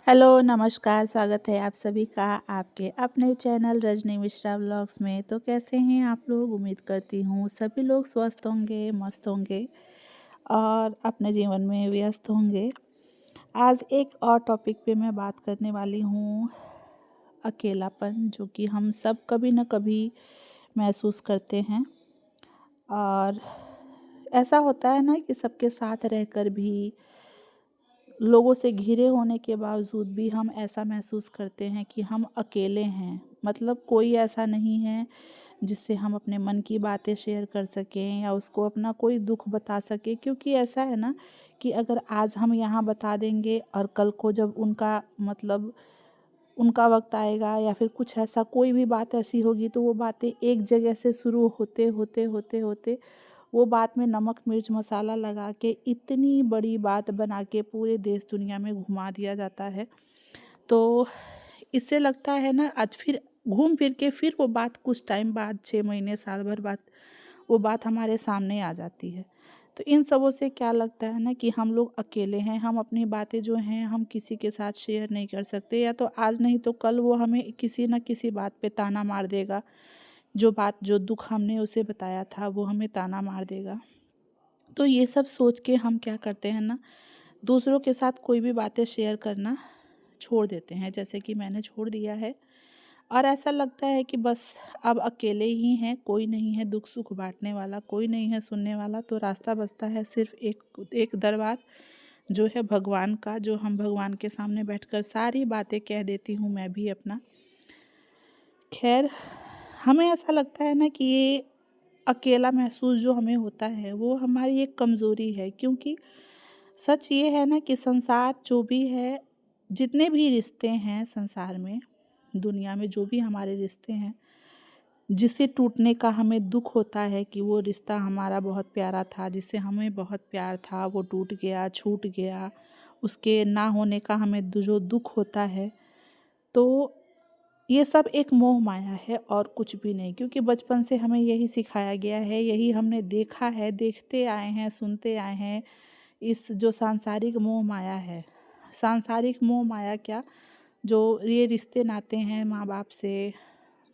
Hello, नमस्कार, स्वागत है आप सभी का आपके अपने चैनल रजनी मिश्रा व्लॉग्स में। तो कैसे हैं आप लोग? उम्मीद करती हूँ सभी लोग स्वस्थ होंगे, मस्त होंगे और अपने जीवन में व्यस्त होंगे। आज एक और टॉपिक पे मैं बात करने वाली हूँ, अकेलापन, जो कि हम सब कभी न कभी महसूस करते हैं। और ऐसा होता है ना कि सबके साथ रहकर भी, लोगों से घिरे होने के बावजूद भी हम ऐसा महसूस करते हैं कि हम अकेले हैं। मतलब कोई ऐसा नहीं है जिससे हम अपने मन की बातें शेयर कर सकें या उसको अपना कोई दुख बता सकें, क्योंकि ऐसा है ना कि अगर आज हम यहाँ बता देंगे और कल को जब उनका वक्त आएगा या फिर कुछ ऐसा कोई भी बात ऐसी होगी, तो वो बातें एक जगह से शुरू होते होते होते होते वो बात में नमक मिर्च मसाला लगा के इतनी बड़ी बात बना के पूरे देश दुनिया में घुमा दिया जाता है। तो इससे लगता है ना, आज फिर घूम फिर के फिर वो बात कुछ टाइम बाद, 6 महीने साल भर बाद वो बात हमारे सामने आ जाती है। तो इन सबों से क्या लगता है ना कि हम लोग अकेले हैं, हम अपनी बातें जो हैं हम किसी के साथ शेयर नहीं कर सकते, या तो आज नहीं तो कल वो हमें किसी न किसी बात पे ताना मार देगा। जो दुख हमने उसे बताया था वो हमें ताना मार देगा। तो ये सब सोच के हम क्या करते हैं ना, दूसरों के साथ कोई भी बातें शेयर करना छोड़ देते हैं, जैसे कि मैंने छोड़ दिया है। और ऐसा लगता है कि बस अब अकेले ही हैं, कोई नहीं है दुख सुख बांटने वाला, कोई नहीं है सुनने वाला। तो रास्ता बचता है सिर्फ एक एक दरबार, जो है भगवान का, जो हम भगवान के सामने बैठकर सारी बातें कह देती हूँ मैं भी अपना। खैर, हमें ऐसा लगता है ना कि ये अकेला महसूस जो हमें होता है वो हमारी एक कमज़ोरी है, क्योंकि सच ये है ना कि संसार जो भी है, जितने भी रिश्ते हैं संसार में, दुनिया में जो भी हमारे रिश्ते हैं, जिससे टूटने का हमें दुख होता है कि वो रिश्ता हमारा बहुत प्यारा था, जिससे हमें बहुत प्यार था, वो टूट गया, छूट गया, उसके ना होने का हमें जो दुख होता है, तो ये सब एक मोह माया है और कुछ भी नहीं। क्योंकि बचपन से हमें यही सिखाया गया है, यही हमने देखा है, देखते आए हैं, सुनते आए हैं। इस जो सांसारिक मोह माया है, सांसारिक मोह माया क्या, जो ये रिश्ते नाते हैं माँ बाप से,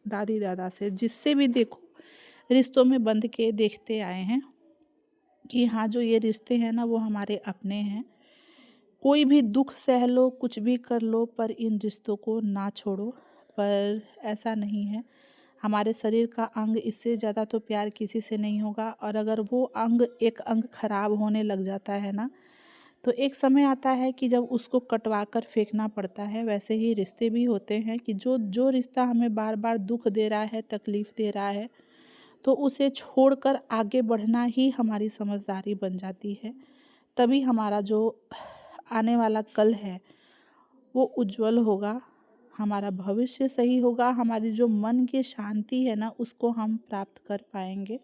दादी दादा से, जिससे भी देखो रिश्तों में बंध के देखते आए हैं कि हाँ, जो ये रिश्ते हैं ना वो हमारे अपने हैं। कोई भी दुख सह लो, कुछ भी कर लो, पर इन रिश्तों को ना छोड़ो। पर ऐसा नहीं है, हमारे शरीर का अंग इससे ज़्यादा तो प्यार किसी से नहीं होगा। और अगर वो एक अंग खराब होने लग जाता है ना, तो एक समय आता है कि जब उसको कटवा कर फेंकना पड़ता है। वैसे ही रिश्ते भी होते हैं कि जो जो रिश्ता हमें बार बार दुख दे रहा है, तकलीफ़ दे रहा है, तो उसे छोड़कर आगे बढ़ना ही हमारी समझदारी बन जाती है। तभी हमारा जो आने वाला कल है वो उज्जवल होगा, हमारा भविष्य सही होगा, हमारी जो मन की शांति है ना उसको हम प्राप्त कर पाएंगे।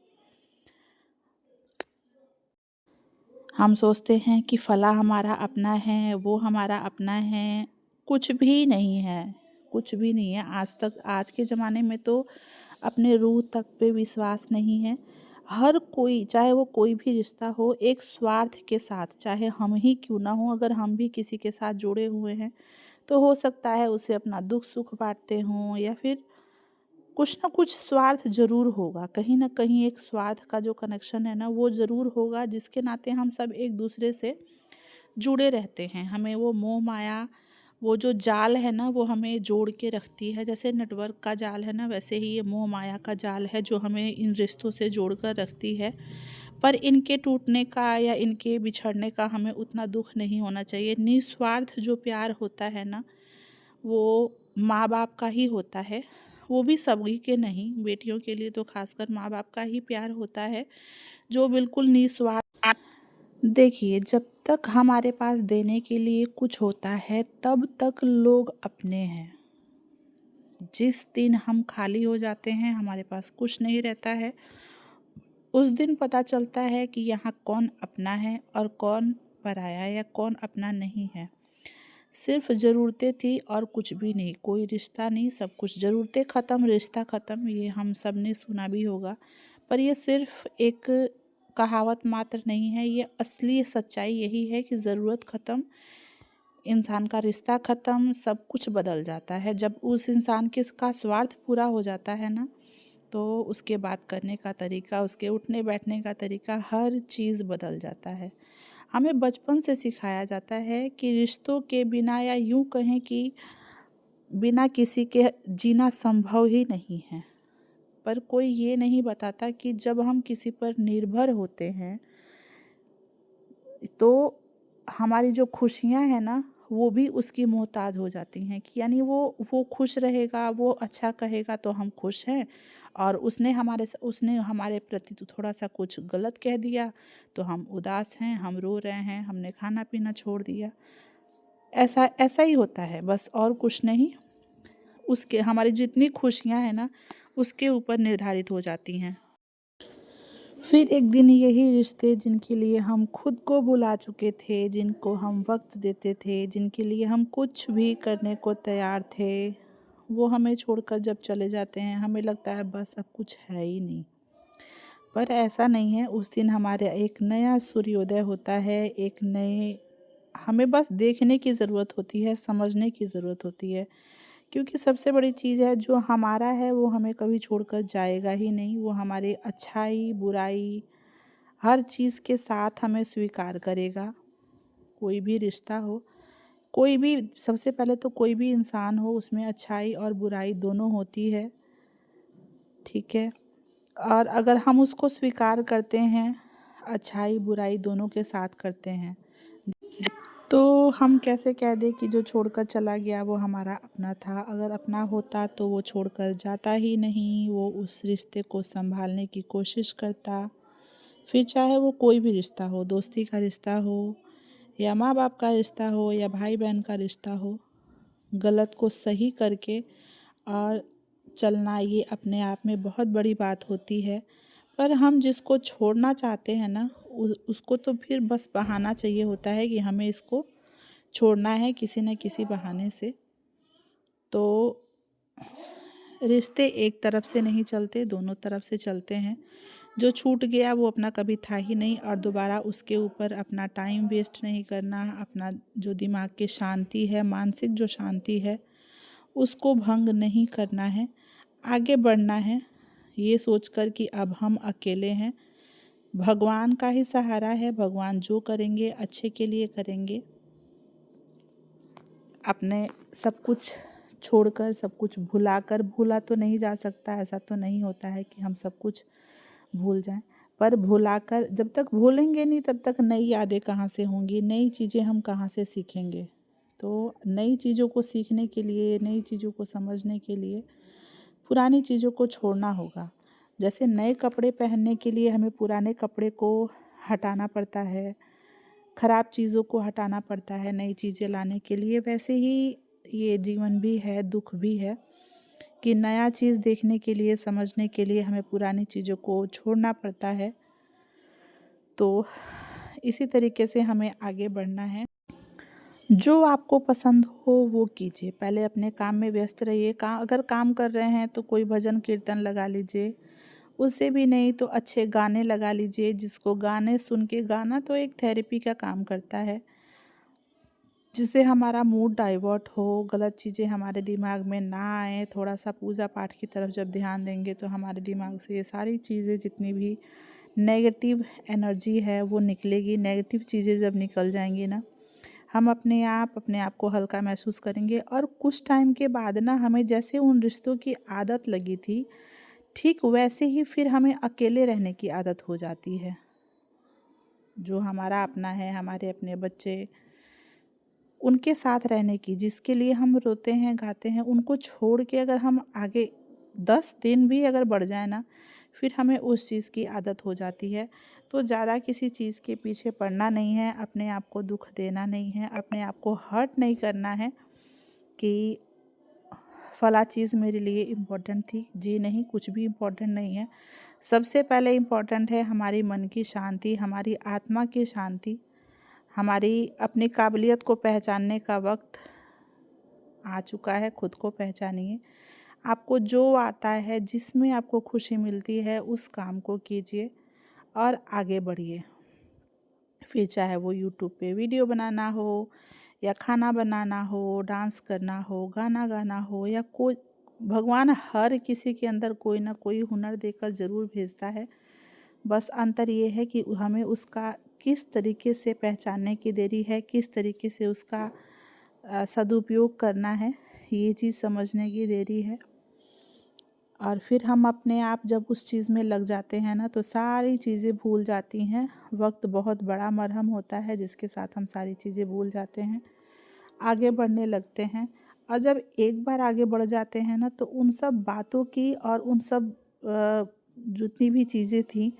हम सोचते हैं कि फला हमारा अपना है, वो हमारा अपना है। कुछ भी नहीं है, कुछ भी नहीं है। आज के ज़माने में तो अपने रूह तक पे विश्वास नहीं है। हर कोई, चाहे वो कोई भी रिश्ता हो, एक स्वार्थ के साथ, चाहे हम ही क्यों ना हो, अगर हम भी किसी के साथ जुड़े हुए हैं तो हो सकता है उसे अपना दुख सुख बांटते हों, या फिर कुछ ना कुछ स्वार्थ ज़रूर होगा। कहीं न कहीं एक स्वार्थ का जो कनेक्शन है ना वो ज़रूर होगा, जिसके नाते हम सब एक दूसरे से जुड़े रहते हैं। हमें वो मोह माया, वो जो जाल है ना वो हमें जोड़ के रखती है। जैसे नेटवर्क का जाल है ना, वैसे ही ये मोह माया का जाल है जो हमें इन रिश्तों से जोड़ कर रखती है। पर इनके टूटने का या इनके बिछड़ने का हमें उतना दुख नहीं होना चाहिए। निस्वार्थ जो प्यार होता है ना, वो माँ बाप का ही होता है। वो भी सभी के नहीं, बेटियों के लिए तो खासकर माँ बाप का ही प्यार होता है, जो बिल्कुल निस्वार्थ। देखिए, जब तक हमारे पास देने के लिए कुछ होता है तब तक लोग अपने हैं। जिस दिन हम खाली हो जाते हैं, हमारे पास कुछ नहीं रहता है, उस दिन पता चलता है कि यहाँ कौन अपना है और कौन पराया, या कौन अपना नहीं है। सिर्फ ज़रूरतें थी और कुछ भी नहीं, कोई रिश्ता नहीं, सब कुछ। ज़रूरतें ख़त्म, रिश्ता ख़त्म, ये हम सब ने सुना भी होगा। पर ये सिर्फ एक कहावत मात्र नहीं है, ये असली सच्चाई यही है कि ज़रूरत ख़त्म, इंसान का रिश्ता ख़त्म, सब कुछ बदल जाता है। जब उस इंसान का स्वार्थ पूरा हो जाता है ना, तो उसके बात करने का तरीका, उसके उठने बैठने का तरीका, हर चीज़ बदल जाता है। हमें बचपन से सिखाया जाता है कि रिश्तों के बिना, या यूँ कहें कि बिना किसी के जीना संभव ही नहीं है। पर कोई ये नहीं बताता कि जब हम किसी पर निर्भर होते हैं तो हमारी जो खुशियाँ हैं ना, वो भी उसकी मोहताज हो जाती हैं। कि यानी वो खुश रहेगा, वो अच्छा कहेगा तो हम खुश हैं, और उसने हमारे प्रति तो थोड़ा सा कुछ गलत कह दिया तो हम उदास हैं, हम रो रहे हैं, हमने खाना पीना छोड़ दिया। ऐसा ऐसा ही होता है बस, और कुछ नहीं। उसके हमारी जितनी खुशियाँ हैं ना, उसके ऊपर निर्धारित हो जाती हैं। फिर एक दिन यही रिश्ते, जिनके लिए हम खुद को भुला चुके थे, जिनको हम वक्त देते थे, जिनके लिए हम कुछ भी करने को तैयार थे, वो हमें छोड़कर जब चले जाते हैं, हमें लगता है बस अब कुछ है ही नहीं। पर ऐसा नहीं है। उस दिन हमारे एक नया सूर्योदय होता है, एक नए, हमें बस देखने की ज़रूरत होती है, समझने की ज़रूरत होती है। क्योंकि सबसे बड़ी चीज़ है, जो हमारा है वो हमें कभी छोड़कर जाएगा ही नहीं। वो हमारी अच्छाई, बुराई, हर चीज़ के साथ हमें स्वीकार करेगा। कोई भी रिश्ता हो, कोई भी, सबसे पहले तो कोई भी इंसान हो, उसमें अच्छाई और बुराई दोनों होती है, ठीक है। और अगर हम उसको स्वीकार करते हैं, अच्छाई बुराई दोनों के साथ करते हैं, तो हम कैसे कह दें कि जो छोड़कर चला गया वो हमारा अपना था। अगर अपना होता तो वो छोड़कर जाता ही नहीं, वो उस रिश्ते को संभालने की कोशिश करता। फिर चाहे वो कोई भी रिश्ता हो, दोस्ती का रिश्ता हो, या माँ बाप का रिश्ता हो, या भाई बहन का रिश्ता हो, गलत को सही करके और चलना, ये अपने आप में बहुत बड़ी बात होती है। पर हम जिसको छोड़ना चाहते हैं ना, उसको तो फिर बस बहाना चाहिए होता है कि हमें इसको छोड़ना है किसी न किसी बहाने से। तो रिश्ते एक तरफ से नहीं चलते, दोनों तरफ से चलते हैं। जो छूट गया वो अपना कभी था ही नहीं, और दोबारा उसके ऊपर अपना टाइम वेस्ट नहीं करना, अपना जो दिमाग की शांति है, मानसिक जो शांति है, उसको भंग नहीं करना है। आगे बढ़ना है, ये सोचकर कि अब हम अकेले हैं, भगवान का ही सहारा है, भगवान जो करेंगे अच्छे के लिए करेंगे। अपने सब कुछ छोड़कर, सब कुछ भुलाकर, भूला तो नहीं जा सकता, ऐसा तो नहीं होता है कि हम सब कुछ भूल जाएं, पर भुलाकर, जब तक भूलेंगे नहीं तब तक नई यादें कहाँ से होंगी, नई चीज़ें हम कहाँ से सीखेंगे। तो नई चीज़ों को सीखने के लिए, नई चीज़ों को समझने के लिए पुरानी चीज़ों को छोड़ना होगा। जैसे नए कपड़े पहनने के लिए हमें पुराने कपड़े को हटाना पड़ता है, खराब चीज़ों को हटाना पड़ता है नई चीज़ें लाने के लिए, वैसे ही ये जीवन भी है, दुख भी है, कि नया चीज़ देखने के लिए, समझने के लिए हमें पुरानी चीज़ों को छोड़ना पड़ता है। तो इसी तरीके से हमें आगे बढ़ना है। जो आपको पसंद हो वो कीजिए, पहले अपने काम में व्यस्त रहिए। अगर काम कर रहे हैं तो कोई भजन कीर्तन लगा लीजिए, उससे भी नहीं तो अच्छे गाने लगा लीजिए। जिसको गाने सुन के, गाना तो एक थेरेपी का काम करता है, जिससे हमारा मूड डाइवर्ट हो, गलत चीज़ें हमारे दिमाग में ना आए। थोड़ा सा पूजा पाठ की तरफ जब ध्यान देंगे तो हमारे दिमाग से ये सारी चीज़ें, जितनी भी नेगेटिव एनर्जी है वो निकलेगी। नेगेटिव चीज़ें जब निकल जाएंगी ना, हम अपने आप को हल्का महसूस करेंगे। और कुछ टाइम के बाद ना, हमें जैसे उन रिश्तों की आदत लगी थी, ठीक वैसे ही फिर हमें अकेले रहने की आदत हो जाती है। जो हमारा अपना है, हमारे अपने बच्चे, उनके साथ रहने की, जिसके लिए हम रोते हैं, गाते हैं, उनको छोड़ के अगर हम आगे 10 दिन भी अगर बढ़ जाए ना, फिर हमें उस चीज़ की आदत हो जाती है। तो ज़्यादा किसी चीज़ के पीछे पड़ना नहीं है, अपने आप को दुख देना नहीं है, अपने आप को हर्ट नहीं करना है कि फला चीज़ मेरे लिए इम्पोर्टेंट थी। जी नहीं, कुछ भी इम्पोर्टेंट नहीं है। सबसे पहले इम्पोर्टेंट है हमारी मन की शांति, हमारी आत्मा की शांति। हमारी अपनी काबिलियत को पहचानने का वक्त आ चुका है, खुद को पहचानिए। आपको जो आता है, जिसमें आपको खुशी मिलती है, उस काम को कीजिए और आगे बढ़िए। फिर चाहे वो यूट्यूब पे वीडियो बनाना हो, या खाना बनाना हो, डांस करना हो, गाना गाना हो, या कोई भगवान हर किसी के अंदर कोई ना कोई हुनर देकर ज़रूर भेजता है। बस अंतर ये है कि हमें उसका किस तरीके से पहचानने की देरी है, किस तरीके से उसका सदुपयोग करना है, ये चीज़ समझने की देरी है। और फिर हम अपने आप जब उस चीज़ में लग जाते हैं ना, तो सारी चीज़ें भूल जाती हैं। वक्त बहुत बड़ा मरहम होता है जिसके साथ हम सारी चीज़ें भूल जाते हैं, आगे बढ़ने लगते हैं। और जब एक बार आगे बढ़ जाते हैं ना, तो उन सब बातों की और उन सब जितनी भी चीज़ें थी,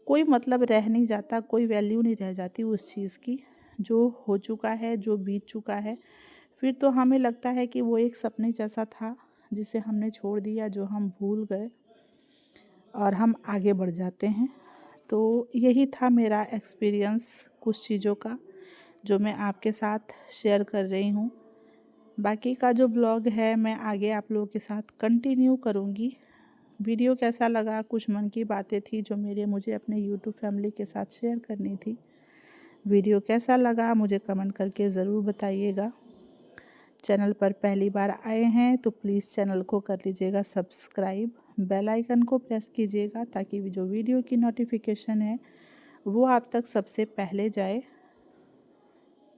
कोई मतलब रह नहीं जाता, कोई वैल्यू नहीं रह जाती उस चीज़ की। जो हो चुका है, जो बीत चुका है, फिर तो हमें लगता है कि वो एक सपने जैसा था जिसे हमने छोड़ दिया, जो हम भूल गए और हम आगे बढ़ जाते हैं। तो यही था मेरा एक्सपीरियंस कुछ चीज़ों का, जो मैं आपके साथ शेयर कर रही हूँ। बाकी का जो ब्लॉग है मैं आगे आप लोगों के साथ कंटिन्यू करूँगी। वीडियो कैसा लगा, कुछ मन की बातें थी जो मुझे अपने यूट्यूब फैमिली के साथ शेयर करनी थी। वीडियो कैसा लगा मुझे कमेंट करके ज़रूर बताइएगा। चैनल पर पहली बार आए हैं तो प्लीज़ चैनल को कर लीजिएगा सब्सक्राइब, बेल आइकन को प्रेस कीजिएगा ताकि जो वीडियो की नोटिफिकेशन है वो आप तक सबसे पहले जाए।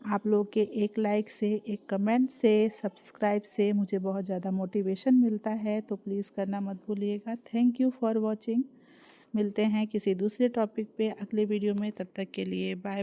आप लोग के एक लाइक से, एक कमेंट से, सब्सक्राइब से मुझे बहुत ज़्यादा मोटिवेशन मिलता है, तो प्लीज़ करना मत भूलिएगा। Thank you for watching. मिलते हैं किसी दूसरे टॉपिक पे अगले वीडियो में, तब तक के लिए बाय।